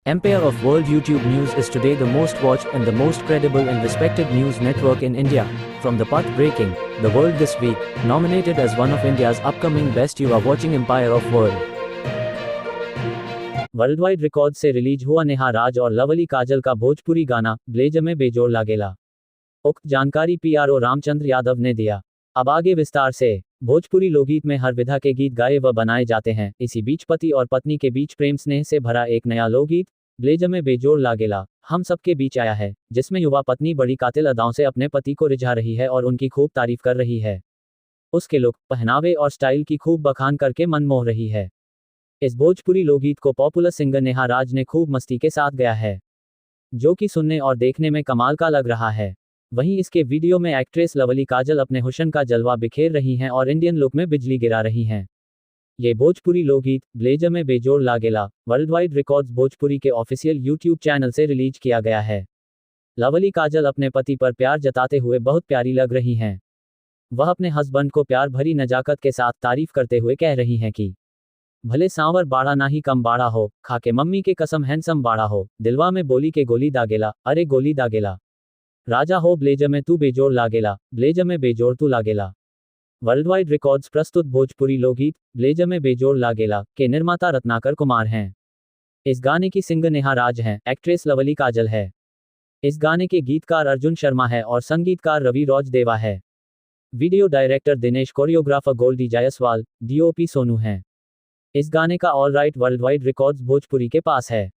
Empire of World YouTube News is today the most watched and the most credible and respected news network in India. From the path-breaking, The World This Week, nominated as one of India's upcoming best, you are watching Empire of World. Worldwide record से release हुआ नेहा राज और lovely काजल का भोजपुरी गाना Blaze में बेजोड़ लागेला। उक्त जानकारी पीआरओ रामचंद्र यादव ने दिया। अब आगे विस्तार से। भोजपुरी लोकगीत में हर विधा के गीत गाए व बनाए जाते हैं। इसी बीच पति और पत्नी के बीच प्रेम स्नेह से भरा एक नया लोकगीत ब्लेज में बेजोड़ लागेला हम सबके बीच आया है, जिसमें युवा पत्नी बड़ी कातिल अदाओं से अपने पति को रिझा रही है और उनकी खूब तारीफ कर रही है। उसके लुक, पहनावे और स्टाइल की खूब बखान करके मन मोह रही है। इस भोजपुरी लोकगीत को पॉपुलर सिंगर नेहा राज ने खूब मस्ती के साथ गाया है, जो कि सुनने और देखने में कमाल का लग रहा है। वहीं इसके वीडियो में एक्ट्रेस लवली काजल अपने हुस्न का जलवा बिखेर रही हैं और इंडियन लुक में बिजली गिरा रही हैं। ये भोजपुरी लोकगीत ब्लेज में बेजोड़ लागेला वर्ल्डवाइड रिकॉर्ड्स भोजपुरी के ऑफिशियल यूट्यूब चैनल से रिलीज किया गया है। लवली काजल अपने पति पर प्यार जताते हुए बहुत प्यारी लग रही हैं। वह अपने हस्बैंड को प्यार भरी नजाकत के साथ तारीफ करते हुए कह रही हैं कि भले सांवर बाड़ा ना ही कम बाड़ा हो, खाके मम्मी के कसम हैंडसम बाड़ा हो, दिलवा में बोली के गोली दागेला, अरे गोली दागेला, राजा हो ब्लेज में तू बेजोड़ लागेला, ब्लेज में बेजोड़ तू लागेला। वर्ल्डवाइड रिकॉर्ड्स प्रस्तुत भोजपुरी लोकगीत ब्लेज में बेजोड़ लागेला के निर्माता रत्नाकर कुमार हैं। इस गाने की सिंगर नेहा राज हैं, एक्ट्रेस लवली काजल है। इस गाने के गीतकार अर्जुन शर्मा है और संगीतकार रवि रॉज देवा है। Video director Dinesh, choreographer Goldie Jaiswal, DOP Sonu हैं। इस गाने का all right worldwide records Bhojpuri के पास है।